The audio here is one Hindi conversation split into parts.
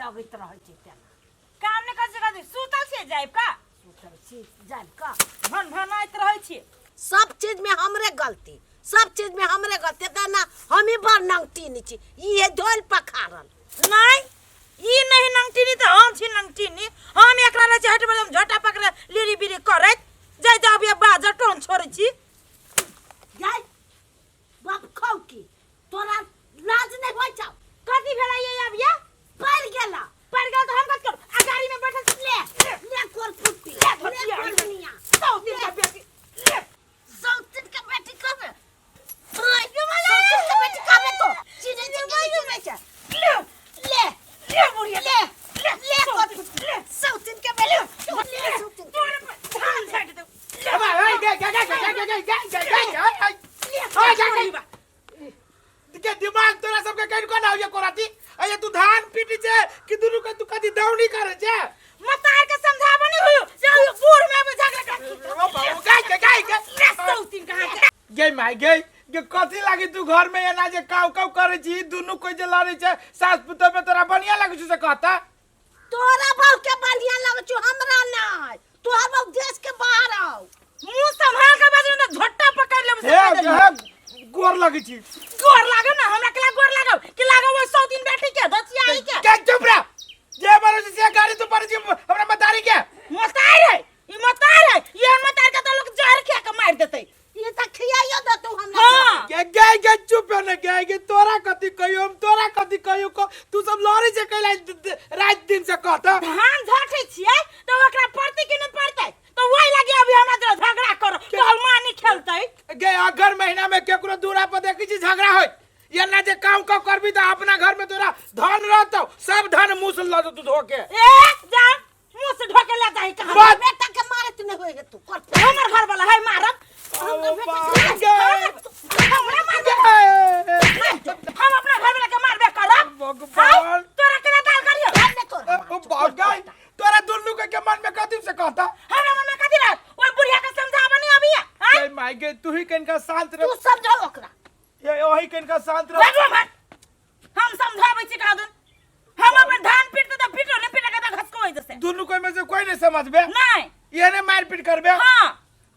लगत रह काम ने कर सुतल से जाए का सुतल से जाए का भन भनाइत रह सब चीज में हमरे गलती सब चीज में हमरे गलती ना हम ही बड़ नंगटीनी छी ये धोल पखारल नहीं ई नहीं नंगटीनी तो हम छी नंगटीनी हम एकरा ले हट बदम झटा पकड़ लिरी बिरी करत जाय त अब ये बाजा टोन छोड़ छी जाय बाप खाऊ की तोरा लाज नहीं होय छौ कथि भेला ये अब ये पड़ गेल तो हम कत कर आ गाड़ी में बैठल ले कोर फुट्टी ले दुनिया सौतीन का बेटी ले सौतीन का बेटी कबे सौतीन का बेटी कबे तो सीधे जिंदगी में छ ले बुढ़िया ले कोर फुट्टी ले सौतीन का बेटी ले सौतीन धान छाट दो ए के दिमाग तोरा सबके कहीं को ना हो ये कोराती अये तू धान पीटी छे कि दुनु के तू कदी दौड़ी करे छे मतार के समझाबो नहीं होयो जे बूढ़ में भी झगड़ा कर ओ बाबू गाय के ले सौतीन कहां गे माय गे के कथि लागी तू घर में एना जे काव करे छी दुनु कोई जे लड़े छे सास पुतो में तोरा बढ़िया लागे छ से कहता तोरा बाप के बढ़िया लागे छ हमरा नहीं तोहर बाप देश के बाहर आओ मुंह संभाल के बाजू ना झोटा पकड़ ले हे गोर लागे छी गोर लागो ना हमरा केला गोर लागो कि लागो वो सौतीन बेटी के दचिया आई के चुप रह जे बारो से गाड़ी तू पर जी हमरा मतारी के मतार है ई मतार है ये मतार के तो लोग जहर खा के मार देते ये त खियाइयो दे तू हमरा हां के चुप न के तोरा कथि कहियो हम तोरा कथि कहियो को तू सब लड़ी से कैला रात दिन से कहता धान झाटे छिए तो ओकरा पड़ते कि न पड़ते तो वही लगे अभी हमरा तो झगड़ा करो तो मानी खेलते गे अगर महीना में केकरो दूरा पर देखी छी झगड़ा होय ये ना जे काम को करबी त अपना घर में तोरा धन रहतो सब धन मुंह से ल तू धो के जा मुंह से ढोके ले जाई कहां बेटा के मारे तू नहीं होय तू कर हमर घर वाला है मारब हम अपना घर वाला के मारबे करब भगवान तोरा केना दाल करियो भागाई तोरा दुनु के मन में कथि से कहता हमरा मन में कथि रह ओए बुढ़िया के समझाबो नहीं अभी ए माय गे तू ही कनका शांत रह तू समझा ओकरा ये ओही कनका शांत रह हम समझाबै छी का दन हम अपन धान पीटते तो पीटो ने पीटा के घसको होई जसे दुनु कोई में से कोई नहीं समझबे नहीं ये ने मार पीट करबे हां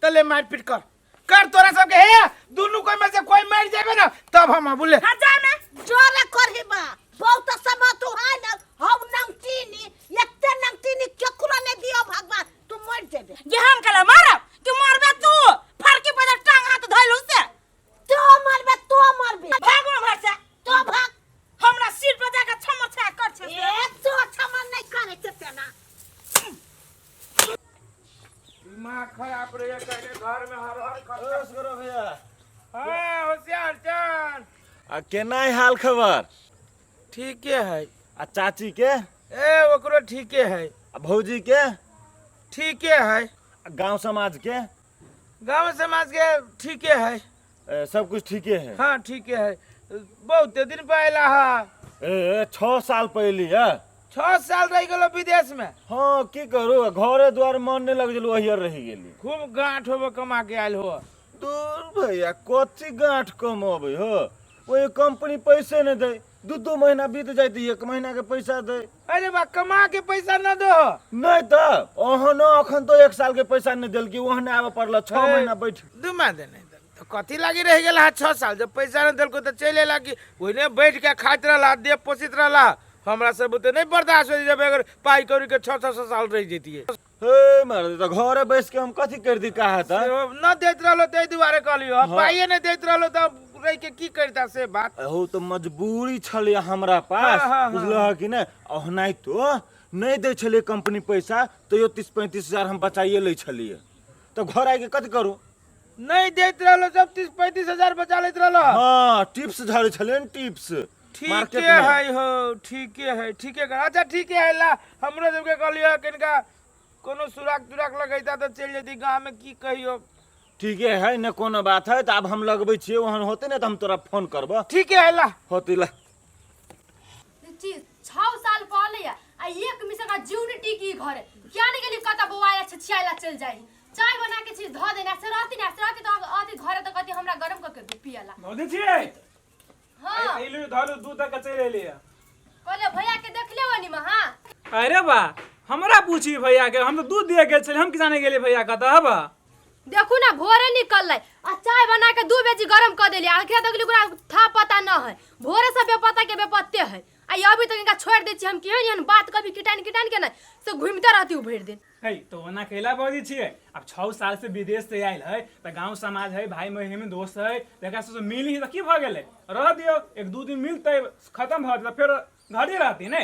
तले मार पीट कर तोरा सब के हे दुनु कोई में से कोई मार जाबे ना तब हम बोले हां जा में जोरे करही बा बहुत समय तू है ना हम नंगटीनी एते नंगटीनी केकरो ने दियो भगवान तू मर जेबे ये हम कला मारब कि मारबे तू फरकी पे टांग हाथ धइलु से तू मरबे भागो घर से तो भाग हमरा सिर पे जाके छमछा कर छे एक तो क्षमा नहीं करे ते ना दिमाग खराब रे कहने घर में हर बस करो भैया हां होशियार चल आ केना हाल खबर ठीक है आ चाची के ए ओकरो ठीके है आ भौजी के ठीके है आ गांव समाज के गांव समाज के ठीके है सब कुछ ठीके है हां ठीके है बहुत दिन पहला है 6 साल पहले है 6 साल रह गेलो विदेश में हाँ की करू घरे द्वार मन नहीं लग जलो अहियर रह गेली खूब गांठ होबो कमा के आइल हो दूर भैया कथी गांठ कमाबे हो ओए कंपनी पैसे नहीं दे 2 महीना बीत जाए 1 महीना के पैसा दे अरे बा कमा के पैसा न दो नहीं तो ओहनो अखन तो 1 साल के पैसा नहीं देल कि ओहने आवे पड़ल 6 महीना बैठ दुमा दे नहीं तो कथी लागी रह गेल 6 साल जब पैसा न देल को तो चले लागी ओने बैठ के खाइत रहला देह पोसित रहला हमरा सब तो नहीं बर्दाश्त हो जब अगर पाई करी के 6 साल रह जतिए हे मार तो घरे बैठ के हम कथी कर दी कहा था न देत रहलो ते दुआरे कहलियो पाइए नहीं देत रहलो तो रह के की करता से बात हो तो मजबूरी छले हमरा पास बुझलो कि नहीं ओहनाई तो नहीं दे छले कंपनी पैसा तो यो 30-35 हजार हम बचाइए ले छलिए तो घर आके कथी करू नहीं देत रहलो जब 30-35 हजार बचा लेत रहलो हां टिप्स झाड़े छले टिप्स ठीक है हो ठीक है अच्छा ठीक है ला हमरो सब के कहलियो किनका कोनो सुराग लगैता तो चल जती गांव में की कहियो ठीक है न कोनो बात है तो अब हम लगबै छिए वहां होते न तो हम तोरा फोन करबो ठीक है ला होती ला चीज 6 साल पहले आ एक मिशन का ड्यूटी की घर क्या नहीं गेली कता बवाया छछियाला चल जाई चाय बना के चीज ध देना से रहती तो आती घर तो कती हमरा गरम क के पियाला मोदी छी हां आइलु धालु दूध का चले ले कहले भैया के देख ले वनी महा अरे बा हमरा पूछी भैया के, हम तो दूध दिए गेल छले, हम किसाने गेले भैया का तब देखू ना भोरे निकल आ चाय बना के 2 बजे गरम कर देली। आखिर तक ओकरा था पता न है, भोरे से बेपता के बेपत्ते है। आ अभी तक इनका छोड़ दै छी हम केहन बात कभी किटान के ना से घूमते रहती हूँ भर दिन। है तो ओना कैला बजी छिए। अब 6 साल से विदेश से आयल है त गांव समाज है, भाई बहिन दोस्त है, देखा से मिल ही त की भ गेले, रह दियो 1-2 दिन मिलते खत्म भ त फिर घरे रहती ने।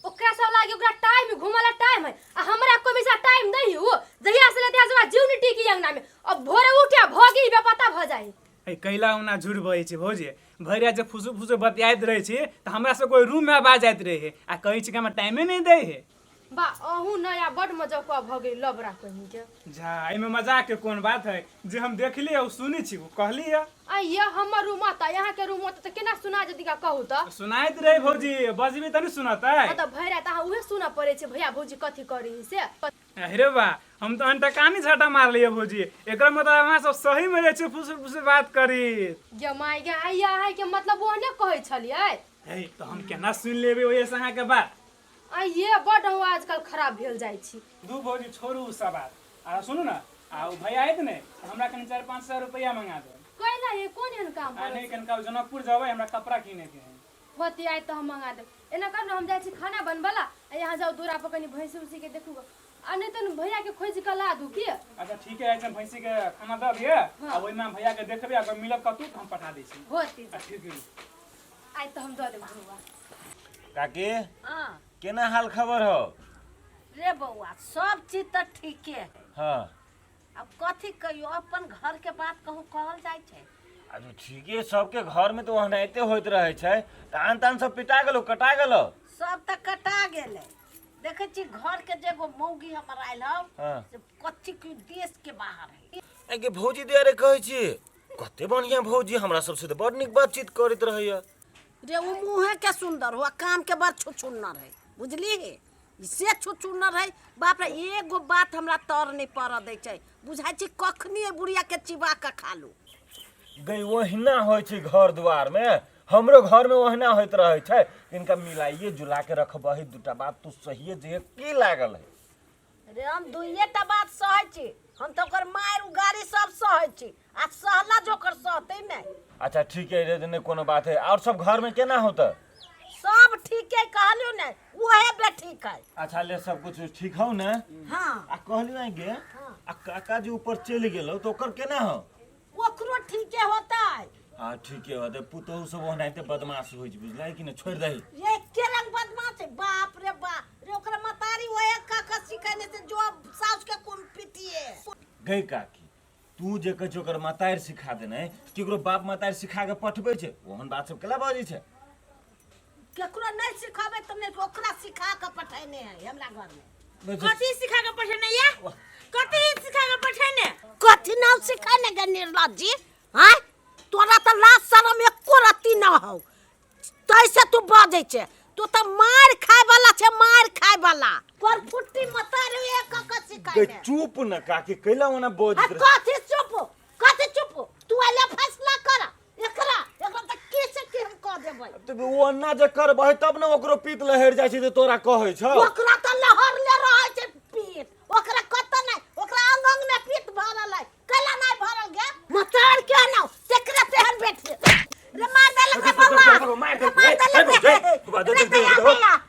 ओकरा सब लागे ओकरा टाइम घुमला टाइम है, आ हमरा को मिसा टाइम दई हो जहिया से लेते आजवा जीवनी टिकी अंगना में। अब भोरे उठे भगी बेपता भ जाई। है कैला ओना झूठ बजे छी भौजी, भरिया जब फुसु बतियाइत रहे छी त हमरा से कोई रूम में आवाज आइत रहे है आ कहि छी कि हम टाइमे नहीं दे है। बा अहू नया बड मजाक भ गई लबरा कहीं के। जा एमे मजाक के कोन बात है, जे हम देखली और सुनी छी वो कहली है। आ ये हमर रूम आता यहाँ के रूम त केना सुना जदी का कहू त सुनाइत रहे भौजी, बजबी त नहीं सुनतै। त भैरा त उहे सुना पड़े छे भैया भौजी कथी करी से। अरे बा हम तो अंटा कानी झटा मार लिए भौजी, एकरा मतलब वहां सब सही में रहे छी, फुस बात करी। गे माय गे आइया है के मतलब ओने कहै छलिए। है तो हम केना सुन लेबे ओए संगा के बात। आ ये बड हो आजकल खराब भेल जाय छी। दू भौजी छोड़ू उ सब बात, आ सुनू ना आ उ भैया आइत ने हमरा कनी 4-500 रुपया मंगा दे। कैला ये कोन एहन काम आ पर नहीं कनका जनकपुर जावे हमरा कपड़ा किने के है। होती आई त हम मंगा दे। एना कर हम जाय छी खाना बनबला आ यहाँ जाओ दूरा पर कनी भैंसी उसी के देखू आ नहीं तो भैया के खोज के ला दू की। अच्छा ठीक है, एकदम भैंसी के खाना द दिए आ ओइ में भैया के देखबे, अगर मिलब कतू त हम पठा दै छी। होती ठीक है आई त हम द देब बउआ। काकी हाँ केना हाल खबर हो? रे बउआ सब चीज तो ठीके है। हाँ अब कथी कहियो अपन घर के बात कहूँ कहल जाय छे। अच्छा ठीके, सबके घर में तो ओहनाइते होइत रहे छै। धान तान सब पिटा गेलो कटा गेलो? सब तो कटा गेले। देखे छी घर के जेगो मौगी हमर आयल हौ हाँ। से कच्ची के देश के बाहर है। एके भौजी दियारे कहै छी कते बढ़िया भौजी, हमरा सबसे तो बड़ नीक बातचीत करैत रहैया। रे वो मुँहे के सुंदर हुआ, काम के बड़ छुछुन्नर है, बुझली है से छुछुन्नर है। बाप रे एगो बात हमरा तर नहीं पड़ दै छै, बुझाई छी कखनी बुढ़िया के चिबा के खा लू। गई ओहिना होइ छै घर द्वार में, हमरो घर में ओहिना होइत रहे छै। इनका मिलाइए जुला के रखबही। दूटा बात तू सही जे की लागल है? रे हम दुइये बात सहै छी, हम तो ओकर मार उगारी सब सहै छी, आ सहला जोकर सहते नहीं। अच्छा ठीक है रे, नहीं कोनो बात है। और सब घर में केना होता? सब ठीक है कहलियो नहीं, वहे बेठीक है। अच्छा ले सब कुछ ठीक हो ना? हाँ आ कहलियो आई गे आ काका जी ऊपर चल गेलो तो ओकर केना हो? ओकरो ठीक है होता है। हाँ ठीक है होते, पुतहु सब ओहनाइते बदमाश होइ छै, बुझलै कि नहीं? छोड़ दही। ये के रंग बदमाश है, बाप रे बाप रे। ओकरा मतारी वहे काका सिखाने से जो सास के कोन पिटिए। गई काकी तू जे कह ओकर मतार सिखा देने, केकरो बाप मतार सिखा के पठबै छै, ओहन बात सब केला बाजै छै? केकरो नहीं सिखाबे त नहीं, ओकरा सिखा के पठैने है हमरा घर में। कथी सिखा के पठेने या? कथी सिखा के पठेने? कथी नाम सिखाने गे निर्लज जी? हां तोरा त लाज शरम एको रत्ती न हो, तैसे तू बाजै छे। तू त मार खाय वाला छे, मार खाय वाला। पर फुट्टी मतारी एक काका गई सिखाने। चुप न काकी, कैला ओना बोझ आ कथी चुप, कथी चुप? तू आले फैसला कर एकरा त कैसे के हम कह देबै। तो ओना जे करबै तब न ओकरो पीत लहर जाइ छै त तोरा कहै छ। ओकरा त लहर ले रहै छै पीत, ओकरा कत नहीं, ओकरा अंग अंग में पीत भरल है, कला नहीं भरल गे। मतार के ना तेकरा तेहन बैठ रे मार देलक रे बाबा, मार दे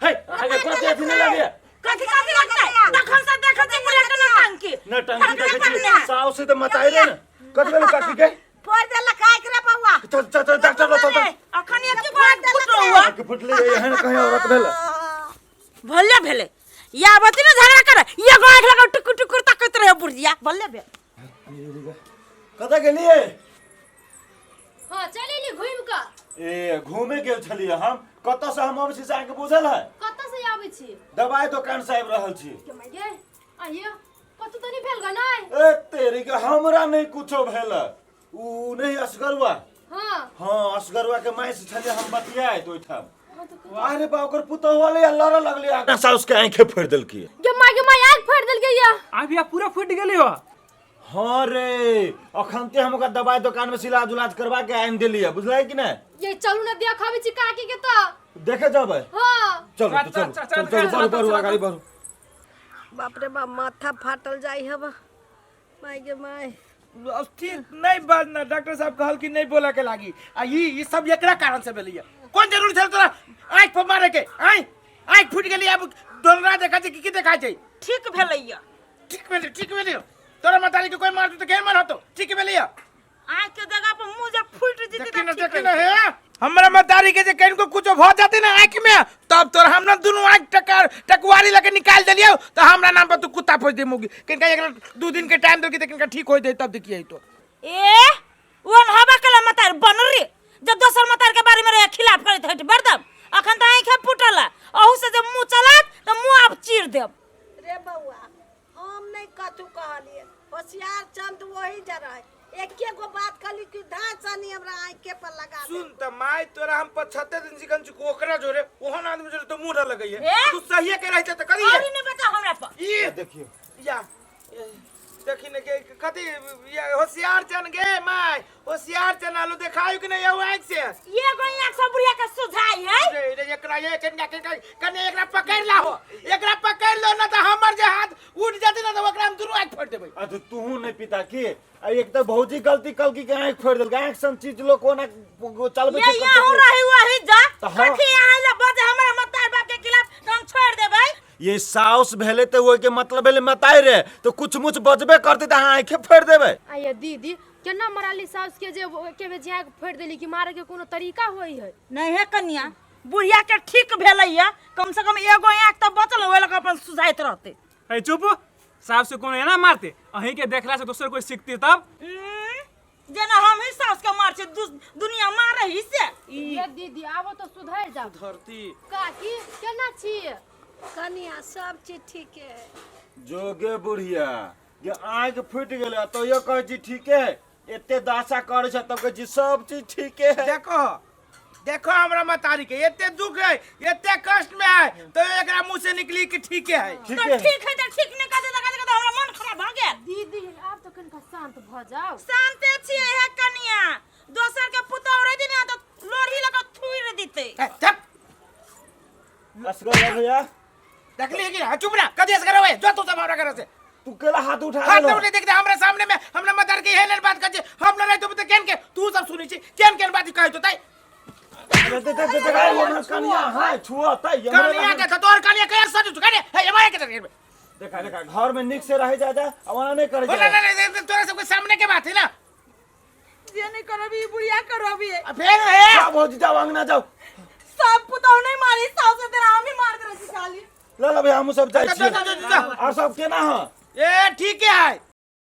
हे आगे कोते अथि नहीं लगे। कथी लगता है? देखो से देखो से मुरे के टंकी। न टंकी देखे छी साउ से त मताइ रे न कत गेलो काकी के? फोड़ देलक आइ रे बाबा। चल डॉक्टर लो चल। अखन एक बार फुटलो हुआ। के फुटले एहन कहीं औरत भेल। भले भेले या बती न झगड़ा करे, ये गांठ लगा टुकुर टुकुर ताकत रहे बुढ़िया। भले भे कत गेलिए? हां चलेली घुम के। ए घूमे गेल छलिए हम, कत से हम अबे छी आके बुझल है? कत से आबै छी? दवाई दुकान से आबि रहल छी। के माय गे आइयो कतु त नहीं भेल ग नहीं। ए तेरी के हमरा नहीं कुछो भेल, ऊ नहीं असगरुआ। हां हाँ असगरुआ के माई से छले हम बतियाए तो ओठम। अरे बा ओकर पुतौ वाले लड़ लगले, आका साउस के आंखें फोड़ देलकी। गे माय आग फाड़ देल गया। अभी पूरा फुट गेली हो। हाँ रे अखनते हम ओकर दवाई दुकान में इलाज उलाज करवा के आइन देलिए, बुझलै कि नहीं? ये चलू ना देखाबे छी काकी के त। देखे जाबे हाँ चलो तो चलो चलो चलो बढ़ो गाड़ी बढ़ो। बाप रे बाप माथा फाटल जाई हब माय गे माय ठीक नहीं बाजना डॉक्टर साहब कहल कि नहीं बोला के लागी आ ई सब एकरा कारण से भेलैया कौन जरूरी छल तोरा आँख पर मारे के आँख फूट गेली अब डोलरा देखा छै की देखा छै ठीक भेलैया ठीक भेलै तोरा मतारी के कोई मारतो तो केहन मारतो ठीक भेलैया आँख के जगह पर मुंह जब फूट जेतै देखिन त ठीक देखिन हे हमरा मतारी के जे कहीं कुछ भ जाते ना आँख में तब तोर हमरा दोनों आँख टकवारी लगे निकाल देलियो तो हमरा नाम पर तू कुत्ता पोछ दे मुगी किनका एक 2 दिन के टाइम दो कि किनका ठीक हो जाए तब देखिए तो ए वन हवा कला मतार बन रे जब दोसर मतार के बारे में रे खिलाफ करत हट बरदम अखन त आँख फूटल अहू से जब मुंह चलात त मुंह आप चीर देब रे बउआ हम नहीं कथु कहलिए होशियार चंद वही जरा एके गो बात कहली कि धांसनी हमरा आंखे पर लगा दे। सुन त माय तोरा हम 75 दिन सिकन चुक ओकरा जोरे ओहन आदमी जोरे तो मुंह लगई ए? है तू सही के रहते त करिए और नहीं बता हमरा पर ये देखियो या देखिन के कथि ये होशियार चन गे माय होशियार चन आलू देखायो कि नहीं आँख से ये गोई आँख सब बुढ़िया के सुझाई है रे एकरा ये कने एकरा पकड़ ला हो एकरा पकड़ लो ना त हमर जे हाथ उठ जाते ना त ओकरा हम दुनू आँख फोड़ देबै अच्छा तू नहीं पिता की एक तो भौजी गलती कल की आँख फोड़ देल आँख सन चीज लो कोना चलबे ये यहाँ रही वही जा तो हाँ। कथी यहाँ ले बजे हमरा मतार बाप के खिलाफ तो हम छोड़ देबै ये साउस भेले तो वो के मतलब भेले मताई रे तो कुछ मुछ बजबे करते तो आँखें फोड़ देबे आये दीदी केना मराली साउस के जे के में जाग फोड़ देली कि मारे के कोनो तरीका होई है नहीं है कन्या बुढ़िया के ठीक भेलैया कम से कम एगो आँख तो बचल ओए लग अपन सुझाइत रहते ए चुप साहब से कोनो एना मारते अहीं के देखला से दोसर कोई सीखती तब जेना हम ही सास के मार छे दुनिया मार रही से ये दीदी आबो तो सुधर जा धरती काकी केना छी कनिया सब चीज ठीक है जोगे बुढ़िया ये आँख फूट गेले तो यो कह जी ठीक है एते दासा करे छ तब कह जी सब चीज ठीक है देखो देखो हमरा मतारी के एते दुख है एते कष्ट में है तो एकरा मुंह से निकली कि ठीक है ठीक तो है ठीक है तो ठीक नहीं कहते तो हमरा मन खराब भ गेल दीदी आप तो कनका शांत भ जाओ शांते छिए हे कन्या दोसर के पुतौ रे दिन तो लोढ़ी लगा थुइर देते चुप असगर भैया देख लिए कि चुप ना कदेस करवे जो तू सब हमरा करे से तू केला हाथ उठा हाथ ले उठे देख दे हमरा सामने में हमरा मतार के हेलन बात कर हम लड़ाई तो केन के तू सब सुनी छी केन बात कहि तो तई दे ये कनिया हां छुआ तई कनिया के तो तोर कनिया के सज चुका रे हे हमारे के देखा देखा घर में निक से रह जा अवाना नहीं करे बोला ना तोरा सब के सामने के बात है ना ये नहीं करबी बुढ़िया करबी फिर है जाओ भौजी जाओ अंगना जाओ सब पुतौ नहीं मारी सास से तेरा हम ही मार दे रही खाली ला ला भैया हम सब जाई छी जा। और सब केना ह ए ठीक है